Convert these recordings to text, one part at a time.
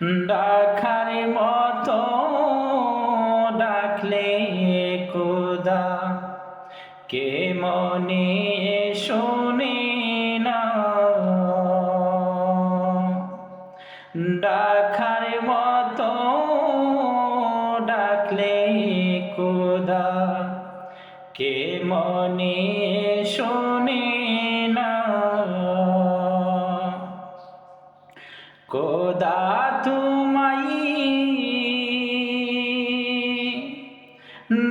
ডাকার মতো ডাকলে খোদা কে মনে শোনে না, ডাকার মতো ডাকলে খোদা কে মনে শোনে না। খোদা তোমায়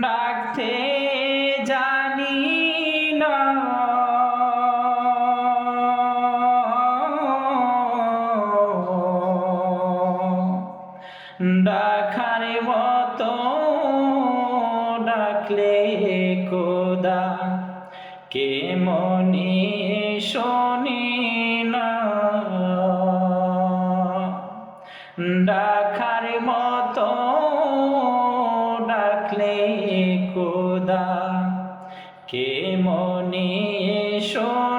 ডাকতে জানি না, ডাকার মতো ডাকলে খোদা কে মনে শোনে না, ডাকার মতো ডাকলে খোদা কে মনে শোনে।